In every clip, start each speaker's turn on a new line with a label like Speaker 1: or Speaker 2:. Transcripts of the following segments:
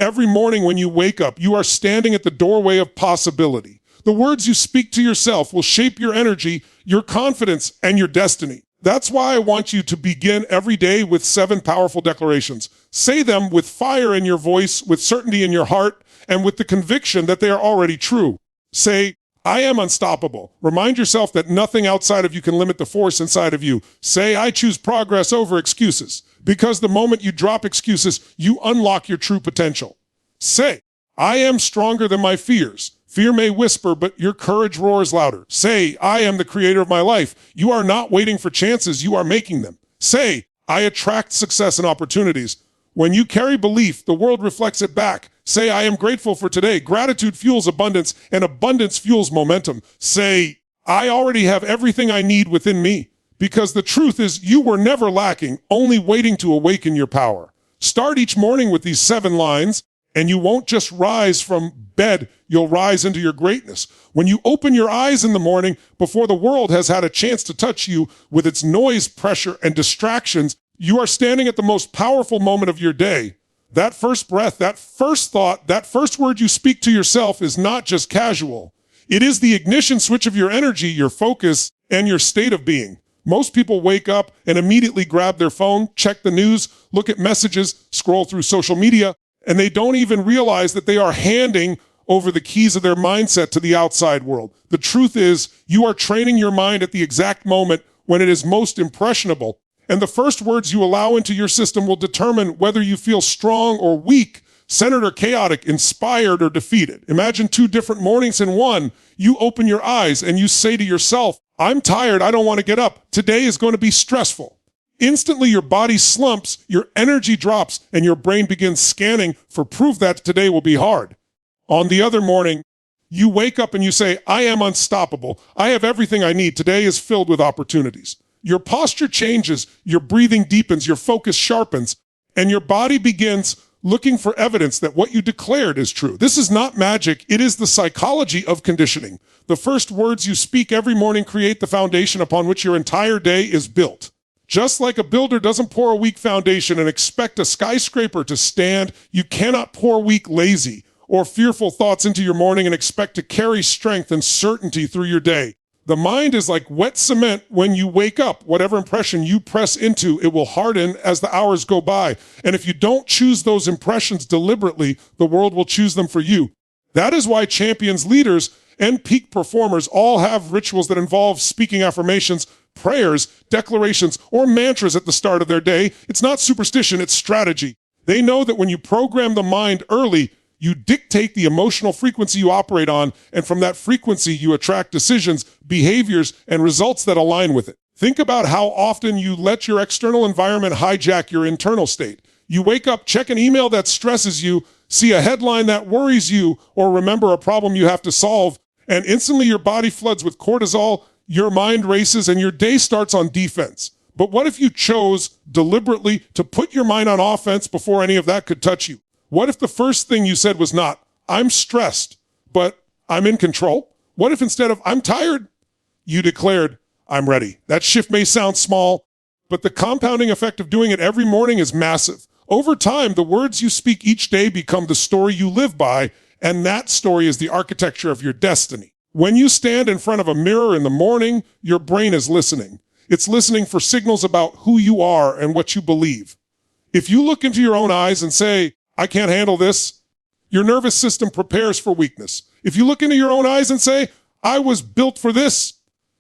Speaker 1: Every morning when you wake up, you are standing at the doorway of possibility. The words you speak to yourself will shape your energy, your confidence, and your destiny. That's why I want you to begin every day with 7 powerful declarations. Say them with fire in your voice, with certainty in your heart, and with the conviction that they are already true. Say, I am unstoppable. Remind yourself that nothing outside of you can limit the force inside of you. Say, I choose progress over excuses. Because the moment you drop excuses, you unlock your true potential. Say, I am stronger than my fears. Fear may whisper, but your courage roars louder. Say, I am the creator of my life. You are not waiting for chances, you are making them. Say, I attract success and opportunities. When you carry belief, the world reflects it back. Say, I am grateful for today. Gratitude fuels abundance, and abundance fuels momentum. Say, I already have everything I need within me. Because the truth is, you were never lacking, only waiting to awaken your power. Start each morning with these 7 lines, and you won't just rise from bed, you'll rise into your greatness. When you open your eyes in the morning, before the world has had a chance to touch you with its noise, pressure, and distractions, you are standing at the most powerful moment of your day. That first breath, that first thought, that first word you speak to yourself is not just casual. It is the ignition switch of your energy, your focus, and your state of being. Most people wake up and immediately grab their phone, check the news, look at messages, scroll through social media, and they don't even realize that they are handing over the keys of their mindset to the outside world. The truth is, you are training your mind at the exact moment when it is most impressionable. And the first words you allow into your system will determine whether you feel strong or weak, centered or chaotic, inspired or defeated. Imagine 2 different mornings in one. You open your eyes and you say to yourself, I'm tired, I don't want to get up. Today is going to be stressful. Instantly, your body slumps, your energy drops, and your brain begins scanning for proof that today will be hard. On the other morning, you wake up and you say, I am unstoppable. I have everything I need. Today is filled with opportunities. Your posture changes, your breathing deepens, your focus sharpens, and your body begins looking for evidence that what you declared is true. This is not magic. It is the psychology of conditioning. The first words you speak every morning create the foundation upon which your entire day is built. Just like a builder doesn't pour a weak foundation and expect a skyscraper to stand, you cannot pour weak, lazy, or fearful thoughts into your morning and expect to carry strength and certainty through your day. The mind is like wet cement when you wake up. Whatever impression you press into, it will harden as the hours go by. And if you don't choose those impressions deliberately, the world will choose them for you. That is why champions, leaders, and peak performers all have rituals that involve speaking affirmations, prayers, declarations, or mantras at the start of their day. It's not superstition, it's strategy. They know that when you program the mind early, you dictate the emotional frequency you operate on, and from that frequency, you attract decisions, behaviors, and results that align with it. Think about how often you let your external environment hijack your internal state. You wake up, check an email that stresses you, see a headline that worries you, or remember a problem you have to solve, and instantly your body floods with cortisol, your mind races, and your day starts on defense. But what if you chose deliberately to put your mind on offense before any of that could touch you? What if the first thing you said was not, I'm stressed, but I'm in control? What if instead of, I'm tired, you declared, I'm ready? That shift may sound small, but the compounding effect of doing it every morning is massive. Over time, the words you speak each day become the story you live by, and that story is the architecture of your destiny. When you stand in front of a mirror in the morning, your brain is listening. It's listening for signals about who you are and what you believe. If you look into your own eyes and say, I can't handle this, your nervous system prepares for weakness. If you look into your own eyes and say, I was built for this,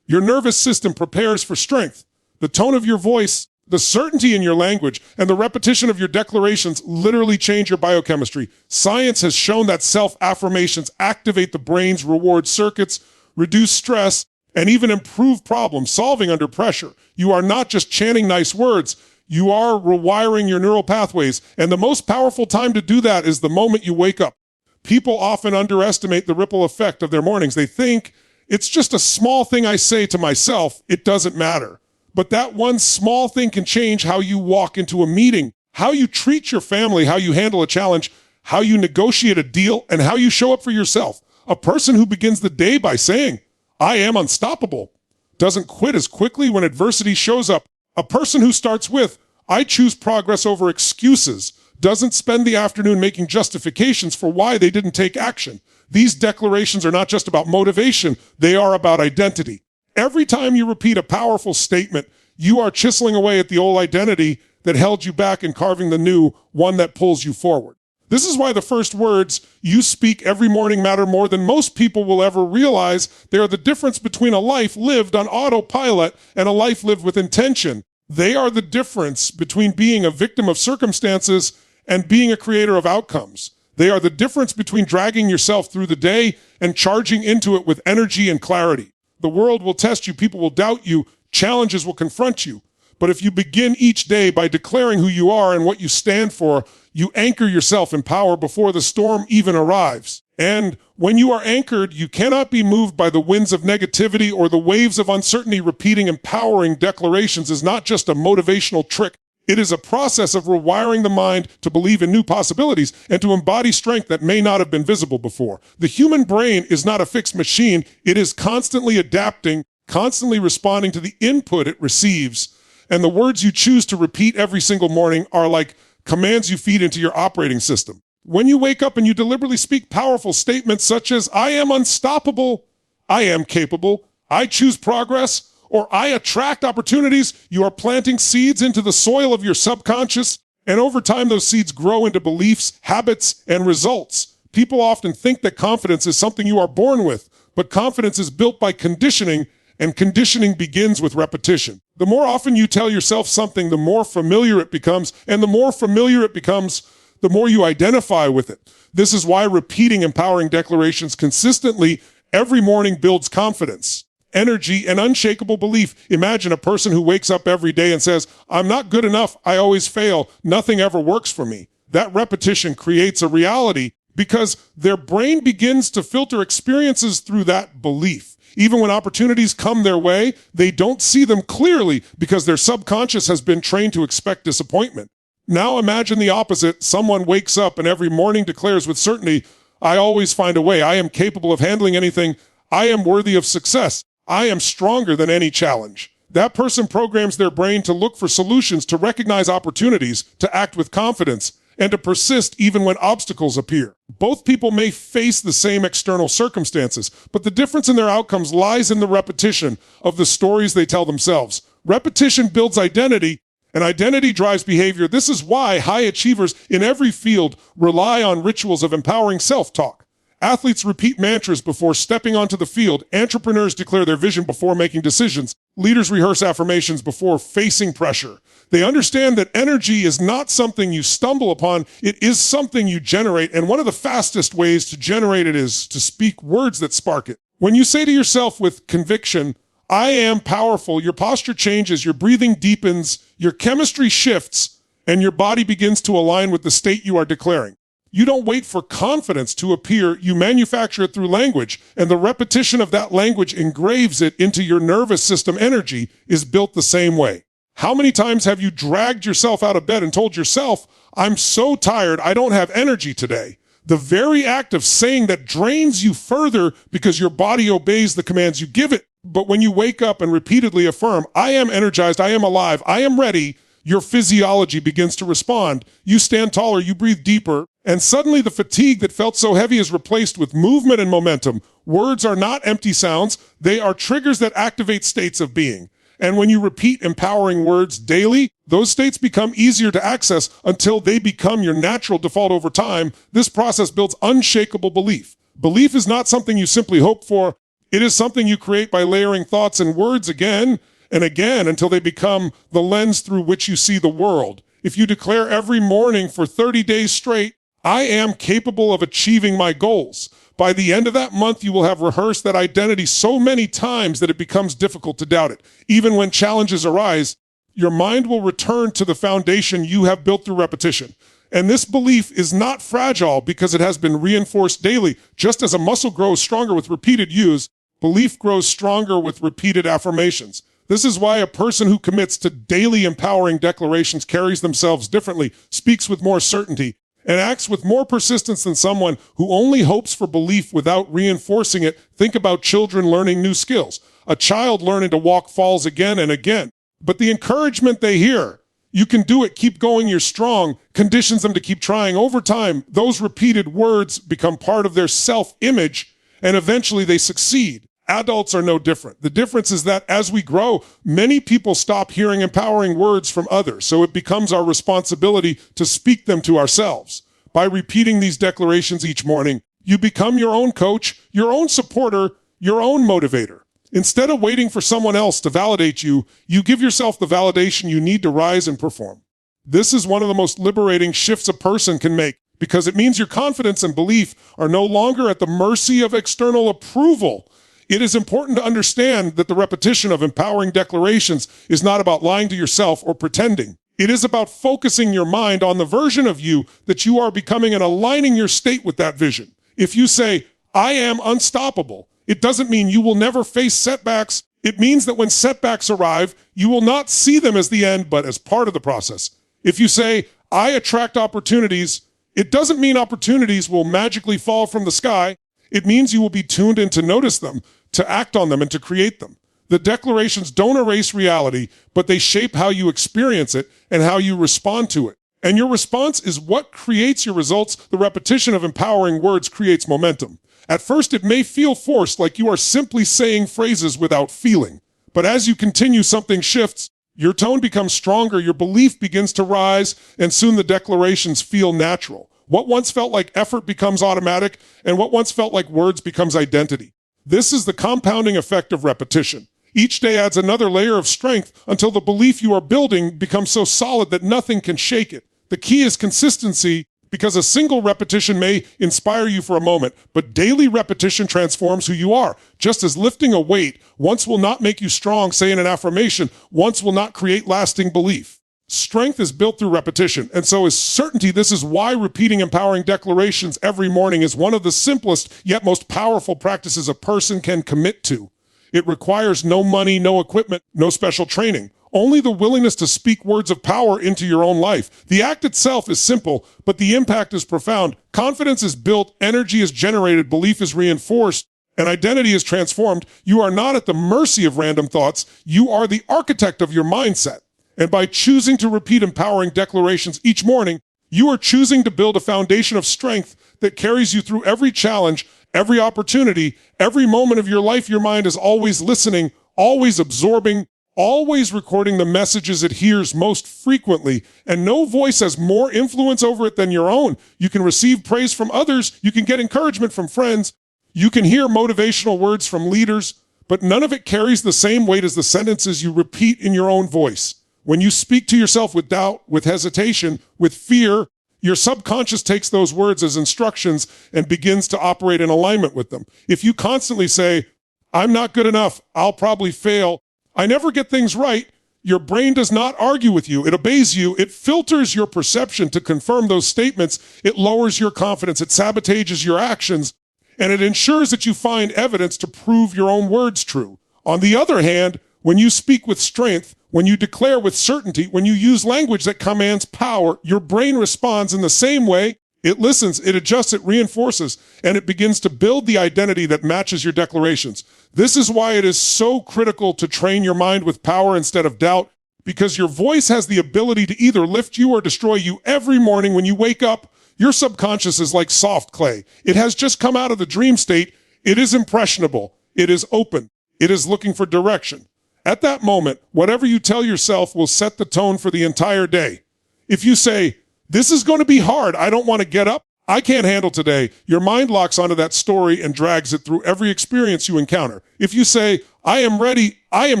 Speaker 1: your nervous system prepares for strength. The tone of your voice, the certainty in your language, and the repetition of your declarations literally change your biochemistry. Science has shown that self-affirmations activate the brain's reward circuits, reduce stress, and even improve problem solving under pressure. You are not just chanting nice words, you are rewiring your neural pathways. And the most powerful time to do that is the moment you wake up. People often underestimate the ripple effect of their mornings. They think, it's just a small thing I say to myself, it doesn't matter. But that one small thing can change how you walk into a meeting, how you treat your family, how you handle a challenge, how you negotiate a deal, and how you show up for yourself. A person who begins the day by saying, I am unstoppable, doesn't quit as quickly when adversity shows up. A person who starts with, I choose progress over excuses, doesn't spend the afternoon making justifications for why they didn't take action. These declarations are not just about motivation, they are about identity. Every time you repeat a powerful statement, you are chiseling away at the old identity that held you back and carving the new one that pulls you forward. This is why the first words you speak every morning matter more than most people will ever realize. They are the difference between a life lived on autopilot and a life lived with intention. They are the difference between being a victim of circumstances and being a creator of outcomes. They are the difference between dragging yourself through the day and charging into it with energy and clarity. The world will test you, people will doubt you, challenges will confront you. But if you begin each day by declaring who you are and what you stand for, you anchor yourself in power before the storm even arrives. And when you are anchored, you cannot be moved by the winds of negativity or the waves of uncertainty. Repeating empowering declarations is not just a motivational trick. It is a process of rewiring the mind to believe in new possibilities and to embody strength that may not have been visible before. The human brain is not a fixed machine. It is constantly adapting, constantly responding to the input it receives. And the words you choose to repeat every single morning are like commands you feed into your operating system. When you wake up and you deliberately speak powerful statements such as, I am unstoppable, I am capable, I choose progress, or I attract opportunities, you are planting seeds into the soil of your subconscious, and over time those seeds grow into beliefs, habits, and results. People often think that confidence is something you are born with, but confidence is built by conditioning, and conditioning begins with repetition. The more often you tell yourself something, the more familiar it becomes, and the more familiar it becomes, the more you identify with it. This is why repeating empowering declarations consistently every morning builds confidence, energy, and unshakable belief. Imagine a person who wakes up every day and says, I'm not good enough, I always fail, nothing ever works for me. That repetition creates a reality because their brain begins to filter experiences through that belief. Even when opportunities come their way, they don't see them clearly because their subconscious has been trained to expect disappointment. Now imagine the opposite. Someone wakes up and every morning declares with certainty, I always find a way. I am capable of handling anything. I am worthy of success. I am stronger than any challenge. That person programs their brain to look for solutions, to recognize opportunities, to act with confidence, and to persist even when obstacles appear. Both people may face the same external circumstances, but the difference in their outcomes lies in the repetition of the stories they tell themselves. Repetition builds identity, and identity drives behavior. This is why high achievers in every field rely on rituals of empowering self-talk. Athletes repeat mantras before stepping onto the field. Entrepreneurs declare their vision before making decisions. Leaders rehearse affirmations before facing pressure. They understand that energy is not something you stumble upon, it is something you generate, and one of the fastest ways to generate it is to speak words that spark it. When you say to yourself with conviction, I am powerful, your posture changes, your breathing deepens, your chemistry shifts, and your body begins to align with the state you are declaring. You don't wait for confidence to appear, you manufacture it through language, and the repetition of that language engraves it into your nervous system. Energy is built the same way. How many times have you dragged yourself out of bed and told yourself, I'm so tired, I don't have energy today? The very act of saying that drains you further because your body obeys the commands you give it. But when you wake up and repeatedly affirm, I am energized, I am alive, I am ready, your physiology begins to respond. You stand taller, you breathe deeper, and suddenly the fatigue that felt so heavy is replaced with movement and momentum. Words are not empty sounds, they are triggers that activate states of being. And when you repeat empowering words daily, those states become easier to access until they become your natural default over time. This process builds unshakable belief. Belief is not something you simply hope for. It is something you create by layering thoughts and words again and again until they become the lens through which you see the world. If you declare every morning for 30 days straight, I am capable of achieving my goals. By the end of that month, you will have rehearsed that identity so many times that it becomes difficult to doubt it. Even when challenges arise, your mind will return to the foundation you have built through repetition. And this belief is not fragile because it has been reinforced daily. Just as a muscle grows stronger with repeated use, belief grows stronger with repeated affirmations. This is why a person who commits to daily empowering declarations carries themselves differently, speaks with more certainty, and acts with more persistence than someone who only hopes for belief without reinforcing it. Think about children learning new skills. A child learning to walk falls again and again, but the encouragement they hear You can do it. Keep going. You're strong. Conditions them to keep trying. Over time, those repeated words become part of their self-image, and eventually they succeed. Adults are no different. The difference is that as we grow, many people stop hearing empowering words from others, so it becomes our responsibility to speak them to ourselves. By repeating these declarations each morning, you become your own coach, your own supporter, your own motivator. Instead of waiting for someone else to validate you, you give yourself the validation you need to rise and perform. This is one of the most liberating shifts a person can make, because it means your confidence and belief are no longer at the mercy of external approval. It is important to understand that the repetition of empowering declarations is not about lying to yourself or pretending. It is about focusing your mind on the version of you that you are becoming and aligning your state with that vision. If you say, "I am unstoppable," it doesn't mean you will never face setbacks. It means that when setbacks arrive, you will not see them as the end, but as part of the process. If you say, "I attract opportunities," it doesn't mean opportunities will magically fall from the sky. It means you will be tuned in to notice them, to act on them, and to create them. The declarations don't erase reality, but they shape how you experience it and how you respond to it. And your response is what creates your results. The repetition of empowering words creates momentum. At first, it may feel forced, like you are simply saying phrases without feeling. But as you continue, something shifts. Your tone becomes stronger, your belief begins to rise, and soon the declarations feel natural. What once felt like effort becomes automatic, and what once felt like words becomes identity. This is the compounding effect of repetition. Each day adds another layer of strength until the belief you are building becomes so solid that nothing can shake it. The key is consistency, because a single repetition may inspire you for a moment, but daily repetition transforms who you are. Just as lifting a weight once will not make you strong, saying an affirmation once will not create lasting belief. Strength is built through repetition, and so is certainty. This is why repeating empowering declarations every morning is one of the simplest yet most powerful practices a person can commit to. It requires no money, no equipment, no special training. Only the willingness to speak words of power into your own life. The act itself is simple, but the impact is profound. Confidence is built, energy is generated, belief is reinforced, and identity is transformed. You are not at the mercy of random thoughts. You are the architect of your mindset. And by choosing to repeat empowering declarations each morning, you are choosing to build a foundation of strength that carries you through every challenge, every opportunity, every moment of your life. Your mind is always listening, always absorbing, always recording the messages it hears most frequently, and no voice has more influence over it than your own. You can receive praise from others, you can get encouragement from friends, you can hear motivational words from leaders, but none of it carries the same weight as the sentences you repeat in your own voice. When you speak to yourself with doubt, with hesitation, with fear, your subconscious takes those words as instructions and begins to operate in alignment with them. If you constantly say, "I'm not good enough, I'll probably fail, I never get things right," your brain does not argue with you. It obeys you. It filters your perception to confirm those statements. It lowers your confidence. It sabotages your actions, and it ensures that you find evidence to prove your own words true. On the other hand, when you speak with strength, when you declare with certainty, when you use language that commands power, your brain responds in the same way. It listens, it adjusts, it reinforces, and it begins to build the identity that matches your declarations. This is why it is so critical to train your mind with power instead of doubt, because your voice has the ability to either lift you or destroy you. Every morning when you wake up, your subconscious is like soft clay. It has just come out of the dream state. It is impressionable. It is open. It is looking for direction. At that moment, whatever you tell yourself will set the tone for the entire day. If you say, "This is going to be hard, I don't want to get up, I can't handle today," your mind locks onto that story and drags it through every experience you encounter. If you say, "I am ready, I am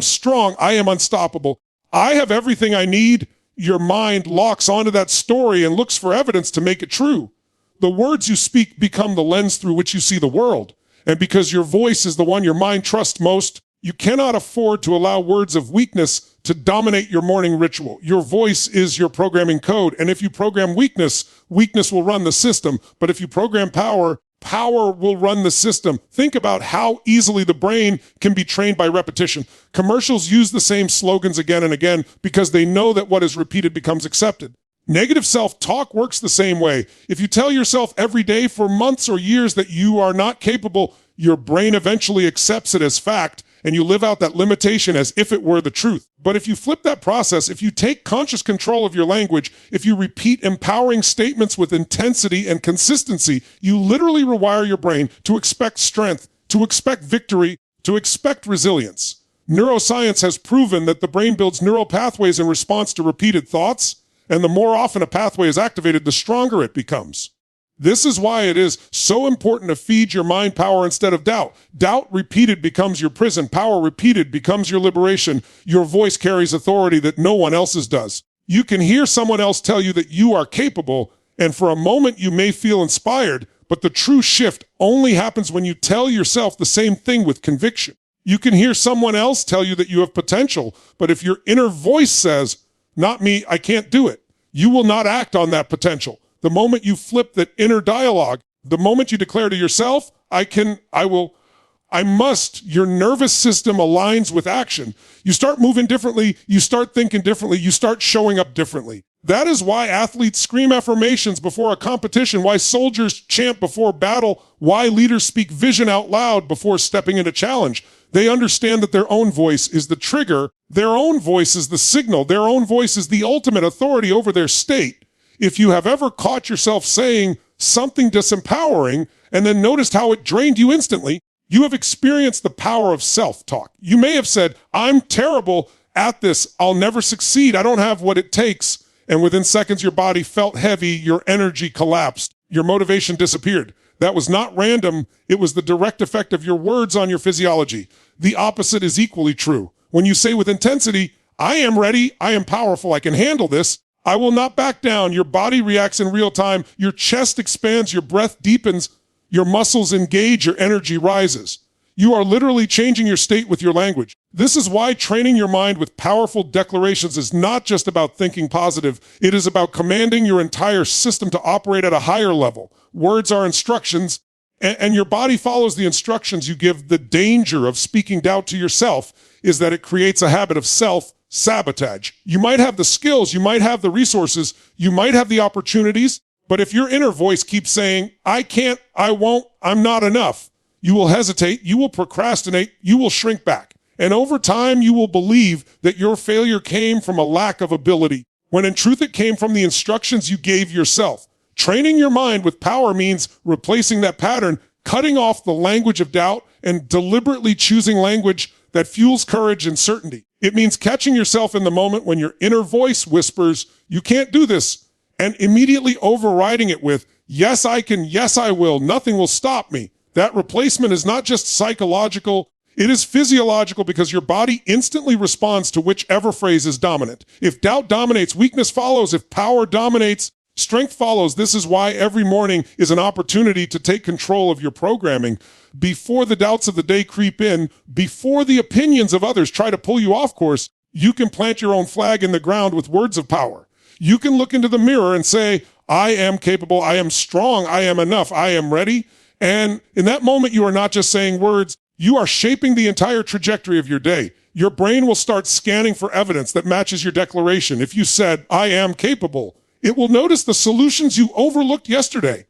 Speaker 1: strong, I am unstoppable, I have everything I need," your mind locks onto that story and looks for evidence to make it true. The words you speak become the lens through which you see the world. And because your voice is the one your mind trusts most, you cannot afford to allow words of weakness to dominate your morning ritual. Your voice is your programming code. And if you program weakness, weakness will run the system. But if you program power, power will run the system. Think about how easily the brain can be trained by repetition. Commercials use the same slogans again and again because they know that what is repeated becomes accepted. Negative self-talk works the same way. If you tell yourself every day for months or years that you are not capable, your brain eventually accepts it as fact. and you live out that limitation as if it were the truth. But if you flip that process, if you take conscious control of your language, if you repeat empowering statements with intensity and consistency, you literally rewire your brain to expect strength, to expect victory, to expect resilience. Neuroscience has proven that the brain builds neural pathways in response to repeated thoughts, and the more often a pathway is activated, the stronger it becomes. This is why it is so important to feed your mind power instead of doubt. Doubt repeated becomes your prison. Power repeated becomes your liberation. Your voice carries authority that no one else's does. You can hear someone else tell you that you are capable, and for a moment you may feel inspired, but the true shift only happens when you tell yourself the same thing with conviction. You can hear someone else tell you that you have potential, but if your inner voice says, "Not me, I can't do it," you will not act on that potential. The moment you flip that inner dialogue, the moment you declare to yourself, "I can, I will, I must," your nervous system aligns with action. You start moving differently, you start thinking differently, you start showing up differently. That is why athletes scream affirmations before a competition, why soldiers chant before battle, why leaders speak vision out loud before stepping into challenge. They understand that their own voice is the trigger, their own voice is the signal, their own voice is the ultimate authority over their state. If you have ever caught yourself saying something disempowering and then noticed how it drained you instantly, you have experienced the power of self-talk. You may have said, "I'm terrible at this. I'll never succeed. I don't have what it takes." And within seconds, your body felt heavy, your energy collapsed, your motivation disappeared. That was not random. It was the direct effect of your words on your physiology. The opposite is equally true. When you say with intensity, "I am ready, I am powerful, I can handle this, I will not back down," your body reacts in real time, your chest expands, your breath deepens, your muscles engage, your energy rises. You are literally changing your state with your language. This is why training your mind with powerful declarations is not just about thinking positive. It is about commanding your entire system to operate at a higher level. Words are instructions, and your body follows the instructions you give. The danger of speaking doubt to yourself is that it creates a habit of self-sabotage. You might have the skills, you might have the resources, you might have the opportunities, but if your inner voice keeps saying, "I can't, I won't, I'm not enough," you will hesitate, you will procrastinate, you will shrink back. And over time, you will believe that your failure came from a lack of ability, when in truth it came from the instructions you gave yourself. Training your mind with power means replacing that pattern, cutting off the language of doubt, and deliberately choosing language that fuels courage and certainty. It means catching yourself in the moment when your inner voice whispers, "You can't do this," and immediately overriding it with, "Yes, I can, yes, I will, nothing will stop me." That replacement is not just psychological, it is physiological, because your body instantly responds to whichever phrase is dominant. If doubt dominates, weakness follows. If power dominates, strength follows. This is why every morning is an opportunity to take control of your programming. Before the doubts of the day creep in, before the opinions of others try to pull you off course, you can plant your own flag in the ground with words of power. You can look into the mirror and say, "I am capable, I am strong, I am enough, I am ready." And in that moment, you are not just saying words, you are shaping the entire trajectory of your day. Your brain will start scanning for evidence that matches your declaration. If you said, "I am capable," it will notice the solutions you overlooked yesterday.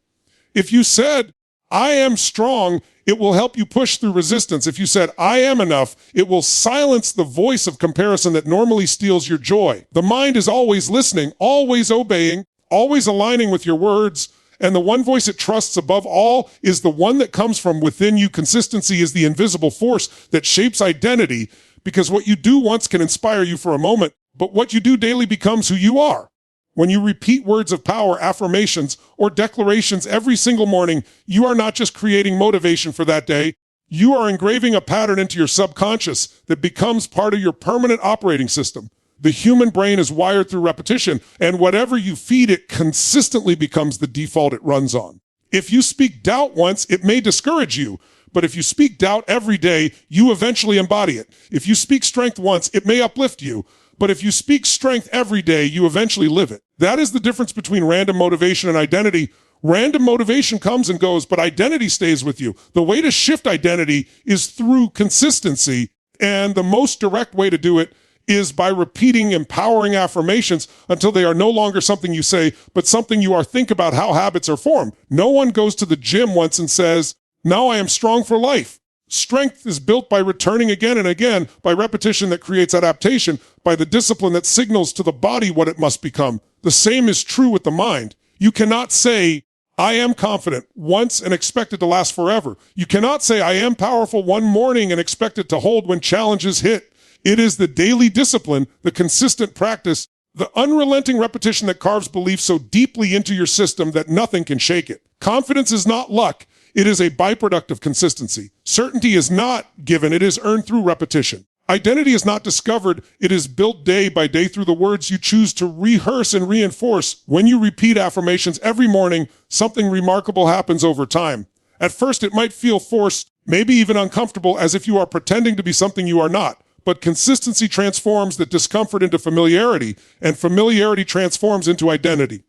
Speaker 1: If you said, "I am strong," it will help you push through resistance. If you said, "I am enough," it will silence the voice of comparison that normally steals your joy. The mind is always listening, always obeying, always aligning with your words. And the one voice it trusts above all is the one that comes from within you. Consistency is the invisible force that shapes identity, because what you do once can inspire you for a moment, but what you do daily becomes who you are. When you repeat words of power, affirmations, or declarations every single morning, you are not just creating motivation for that day, you are engraving a pattern into your subconscious that becomes part of your permanent operating system. The human brain is wired through repetition, and whatever you feed it consistently becomes the default it runs on. If you speak doubt once, it may discourage you, but if you speak doubt every day, you eventually embody it. If you speak strength once, it may uplift you, but if you speak strength every day, you eventually live it. That is the difference between random motivation and identity. Random motivation comes and goes, but identity stays with you. The way to shift identity is through consistency, and the most direct way to do it is by repeating empowering affirmations until they are no longer something you say, but something you are. Think about how habits are formed. No one goes to the gym once and says, "Now I am strong for life." Strength is built by returning again and again, by repetition that creates adaptation, by the discipline that signals to the body what it must become. The same is true with the mind. You cannot say, I am confident once and expect it to last forever. You cannot say, I am powerful one morning and expect it to hold when challenges hit. It is the daily discipline, the consistent practice, the unrelenting repetition that carves belief so deeply into your system that nothing can shake it. Confidence is not luck. It is a byproduct of consistency. Certainty is not given. It is earned through repetition. Identity is not discovered. It is built day by day through the words you choose to rehearse and reinforce. When you repeat affirmations every morning, something remarkable happens over time. At first, it might feel forced, maybe even uncomfortable, as if you are pretending to be something you are not. But consistency transforms that discomfort into familiarity, and familiarity transforms into identity.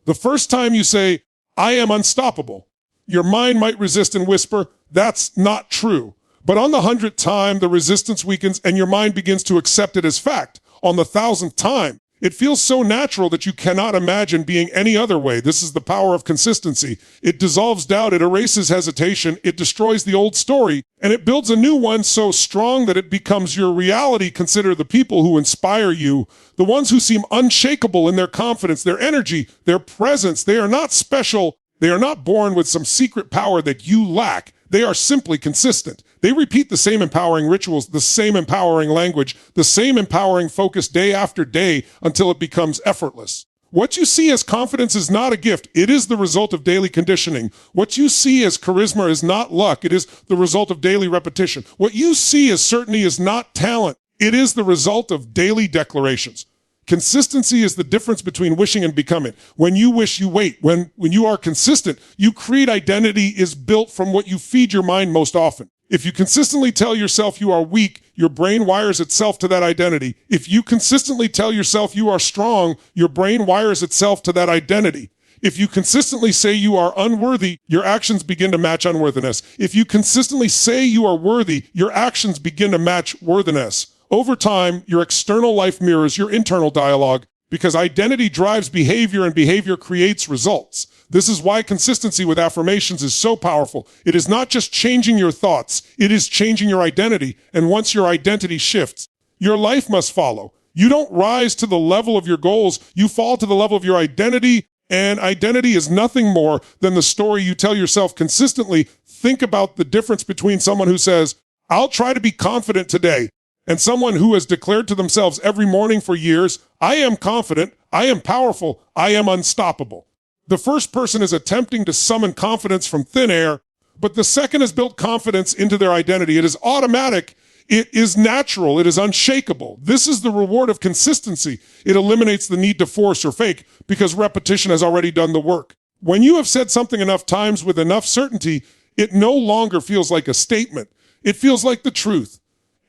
Speaker 1: The first time you say, I am unstoppable, your mind might resist and whisper, that's not true. But on the 100th time, the resistance weakens and your mind begins to accept it as fact. On the 1,000th time, it feels so natural that you cannot imagine being any other way. This is the power of consistency. It dissolves doubt, it erases hesitation, it destroys the old story, and it builds a new one so strong that it becomes your reality. Consider the people who inspire you, the ones who seem unshakable in their confidence, their energy, their presence. They are not special. They are not born with some secret power that you lack. They are simply consistent. They repeat the same empowering rituals, the same empowering language, the same empowering focus day after day until it becomes effortless. What you see as confidence is not a gift. It is the result of daily conditioning. What you see as charisma is not luck. It is the result of daily repetition. What you see as certainty is not talent. It is the result of daily declarations. Consistency is the difference between wishing and becoming. When you wish, you wait. When you are consistent, you create identity is built from what you feed your mind most often. If you consistently tell yourself you are weak, your brain wires itself to that identity. If you consistently tell yourself you are strong, your brain wires itself to that identity. If you consistently say you are unworthy, your actions begin to match unworthiness. If you consistently say you are worthy, your actions begin to match worthiness. Over time, your external life mirrors your internal dialogue because identity drives behavior and behavior creates results. This is why consistency with affirmations is so powerful. It is not just changing your thoughts, it is changing your identity. And once your identity shifts, your life must follow. You don't rise to the level of your goals, you fall to the level of your identity. And identity is nothing more than the story you tell yourself consistently. Think about the difference between someone who says, I'll try to be confident today, and someone who has declared to themselves every morning for years, I am confident, I am powerful, I am unstoppable. The first person is attempting to summon confidence from thin air, but the second has built confidence into their identity. It is automatic, it is natural, it is unshakable. This is the reward of consistency. It eliminates the need to force or fake because repetition has already done the work. When you have said something enough times with enough certainty, it no longer feels like a statement. It feels like the truth.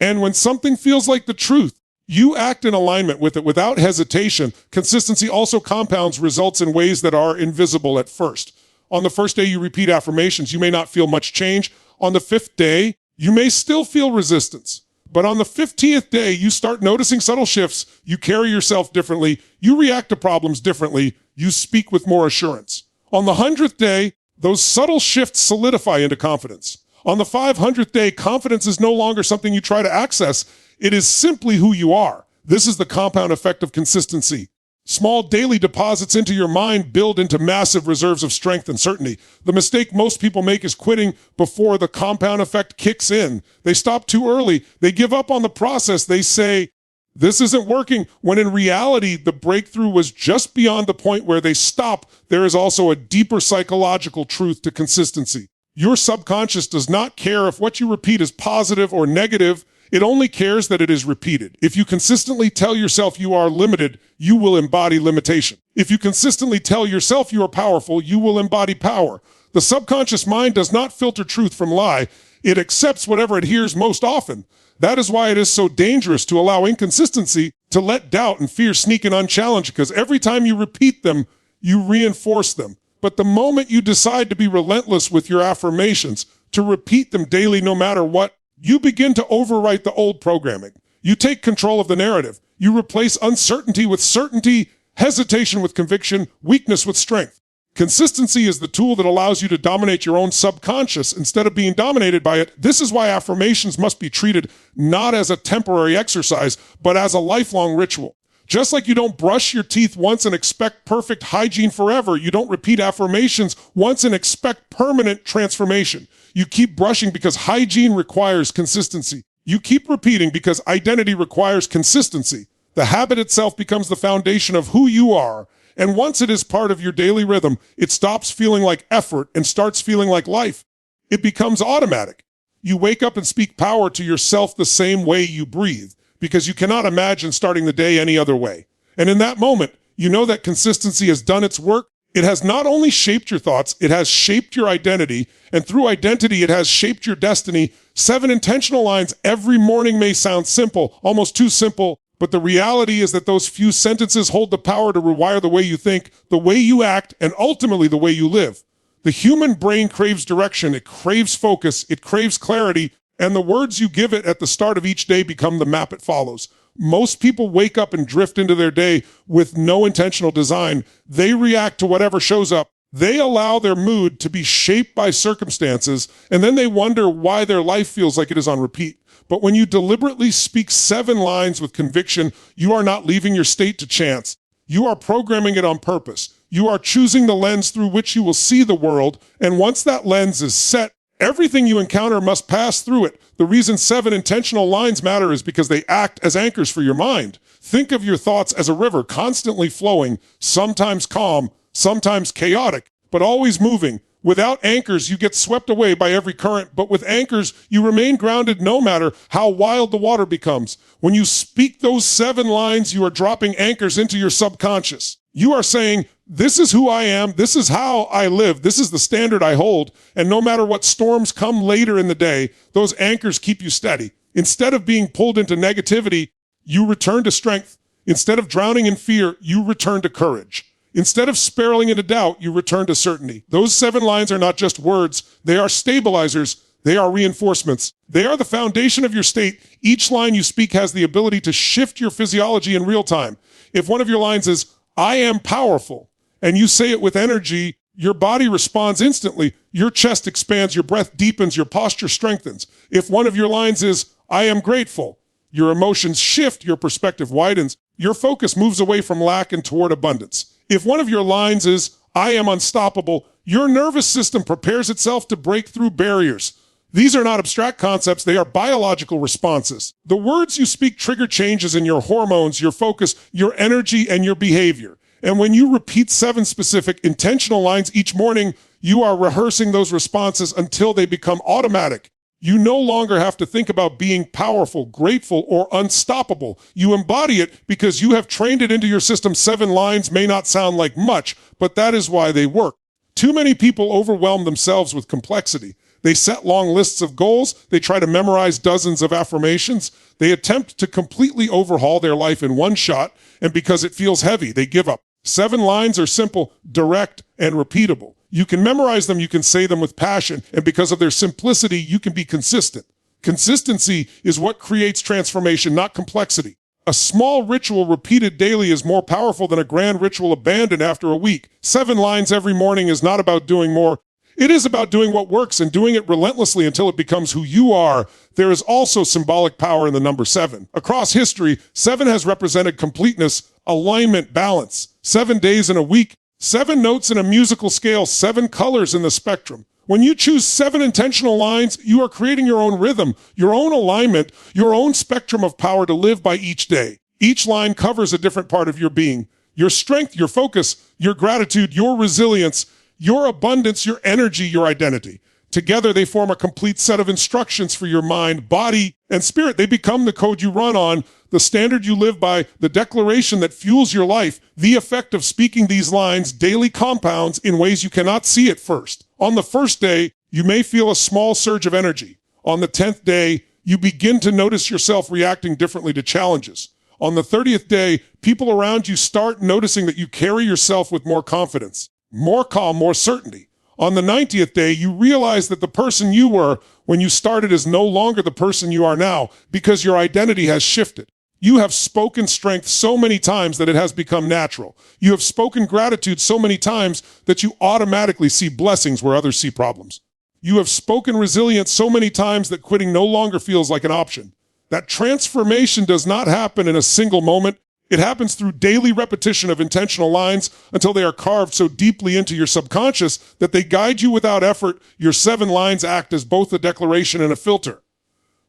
Speaker 1: And when something feels like the truth, you act in alignment with it without hesitation. Consistency also compounds results in ways that are invisible at first. On the first day you repeat affirmations, you may not feel much change. On the 5th day, you may still feel resistance. But on the 15th day, you start noticing subtle shifts. You carry yourself differently. You react to problems differently. You speak with more assurance. On the 100th day, those subtle shifts solidify into confidence. On the 500th day, confidence is no longer something you try to access. It is simply who you are. This is the compound effect of consistency. Small daily deposits into your mind build into massive reserves of strength and certainty. The mistake most people make is quitting before the compound effect kicks in. They stop too early. They give up on the process. They say, this isn't working, when in reality, the breakthrough was just beyond the point where they stop. There is also a deeper psychological truth to consistency. Your subconscious does not care if what you repeat is positive or negative. It only cares that it is repeated. If you consistently tell yourself you are limited, you will embody limitation. If you consistently tell yourself you are powerful, you will embody power. The subconscious mind does not filter truth from lie. It accepts whatever it hears most often. That is why it is so dangerous to allow inconsistency to let doubt and fear sneak in unchallenged, because every time you repeat them, you reinforce them. But the moment you decide to be relentless with your affirmations, to repeat them daily no matter what, you begin to overwrite the old programming. You take control of the narrative. You replace uncertainty with certainty, hesitation with conviction, weakness with strength. Consistency is the tool that allows you to dominate your own subconscious instead of being dominated by it. This is why affirmations must be treated not as a temporary exercise, but as a lifelong ritual. Just like you don't brush your teeth once and expect perfect hygiene forever, you don't repeat affirmations once and expect permanent transformation. You keep brushing because hygiene requires consistency. You keep repeating because identity requires consistency. The habit itself becomes the foundation of who you are. And once it is part of your daily rhythm, it stops feeling like effort and starts feeling like life. It becomes automatic. You wake up and speak power to yourself the same way you breathe, because you cannot imagine starting the day any other way. And in that moment, you know that consistency has done its work. It has not only shaped your thoughts, it has shaped your identity. And through identity, it has shaped your destiny. 7 intentional lines every morning may sound simple, almost too simple. But the reality is that those few sentences hold the power to rewire the way you think, the way you act, and ultimately the way you live. The human brain craves direction, it craves focus, it craves clarity, and the words you give it at the start of each day become the map it follows. Most people wake up and drift into their day with no intentional design. They react to whatever shows up. They allow their mood to be shaped by circumstances, and then they wonder why their life feels like it is on repeat. But when you deliberately speak 7 lines with conviction, you are not leaving your state to chance. You are programming it on purpose. You are choosing the lens through which you will see the world, and once that lens is set, everything you encounter must pass through it. The reason 7 intentional lines matter is because they act as anchors for your mind. Think of your thoughts as a river constantly flowing, sometimes calm, sometimes chaotic, but always moving. Without anchors, you get swept away by every current, but with anchors, you remain grounded no matter how wild the water becomes. When you speak those 7 lines, you are dropping anchors into your subconscious. You are saying, this is who I am, this is how I live, this is the standard I hold, and no matter what storms come later in the day, those anchors keep you steady. Instead of being pulled into negativity, you return to strength. Instead of drowning in fear, you return to courage. Instead of spiraling into doubt, you return to certainty. Those 7 lines are not just words. They are stabilizers. They are reinforcements. They are the foundation of your state. Each line you speak has the ability to shift your physiology in real time. If one of your lines is, I am powerful, and you say it with energy, your body responds instantly. Your chest expands, your breath deepens, your posture strengthens. If one of your lines is, I am grateful, your emotions shift, your perspective widens, your focus moves away from lack and toward abundance. If one of your lines is, I am unstoppable, your nervous system prepares itself to break through barriers. These are not abstract concepts, they are biological responses. The words you speak trigger changes in your hormones, your focus, your energy, and your behavior. And when you repeat 7 specific intentional lines each morning, you are rehearsing those responses until they become automatic. You no longer have to think about being powerful, grateful, or unstoppable. You embody it because you have trained it into your system. 7 lines may not sound like much, but that is why they work. Too many people overwhelm themselves with complexity. They set long lists of goals. They try to memorize dozens of affirmations. They attempt to completely overhaul their life in one shot, and because it feels heavy, they give up. 7 lines are simple, direct, and repeatable. You can memorize them, you can say them with passion, and because of their simplicity, you can be consistent. Consistency is what creates transformation, not complexity. A small ritual repeated daily is more powerful than a grand ritual abandoned after a week. 7 lines every morning is not about doing more. It is about doing what works and doing it relentlessly until it becomes who you are. There is also symbolic power in the number 7. Across history, 7 has represented completeness, alignment, balance. 7 days in a week, 7 notes in a musical scale, 7 colors in the spectrum. When you choose 7 intentional lines, you are creating your own rhythm, your own alignment, your own spectrum of power to live by each day. Each line covers a different part of your being. Your strength, your focus, your gratitude, your resilience, your abundance, your energy, your identity. Together, they form a complete set of instructions for your mind, body, and spirit. They become the code you run on, the standard you live by, the declaration that fuels your life. The effect of speaking these lines daily compounds in ways you cannot see at first. On the first day, you may feel a small surge of energy. On the 10th day, you begin to notice yourself reacting differently to challenges. On the 30th day, people around you start noticing that you carry yourself with more confidence, more calm, more certainty. On the 90th day, you realize that the person you were when you started is no longer the person you are now because your identity has shifted. You have spoken strength so many times that it has become natural. You have spoken gratitude so many times that you automatically see blessings where others see problems. You have spoken resilience so many times that quitting no longer feels like an option. That transformation does not happen in a single moment. It happens through daily repetition of intentional lines until they are carved so deeply into your subconscious that they guide you without effort. Your 7 lines act as both a declaration and a filter.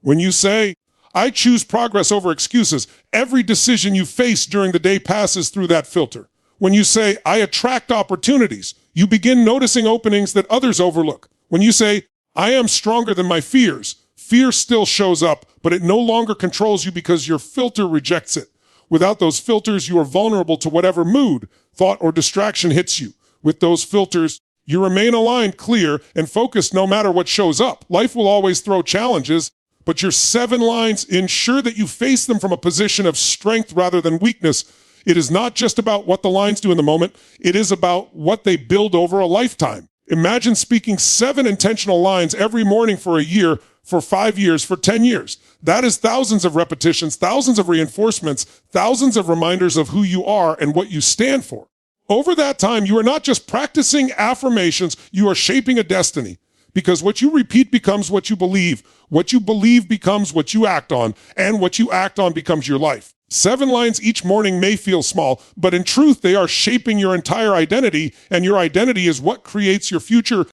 Speaker 1: When you say, I choose progress over excuses, every decision you face during the day passes through that filter. When you say, I attract opportunities, you begin noticing openings that others overlook. When you say, I am stronger than my fears, fear still shows up, but it no longer controls you because your filter rejects it. Without those filters, you are vulnerable to whatever mood, thought, or distraction hits you. With those filters, you remain aligned, clear, and focused no matter what shows up. Life will always throw challenges, but your 7 lines ensure that you face them from a position of strength rather than weakness. It is not just about what the lines do in the moment. It is about what they build over a lifetime. Imagine speaking 7 intentional lines every morning for a year, for 5 years, for 10 years. That is thousands of repetitions, thousands of reinforcements, thousands of reminders of who you are and what you stand for. Over that time, you are not just practicing affirmations, you are shaping a destiny. Because what you repeat becomes what you believe becomes what you act on, and what you act on becomes your life. 7 lines each morning may feel small, but in truth, they are shaping your entire identity, and your identity is what creates your future.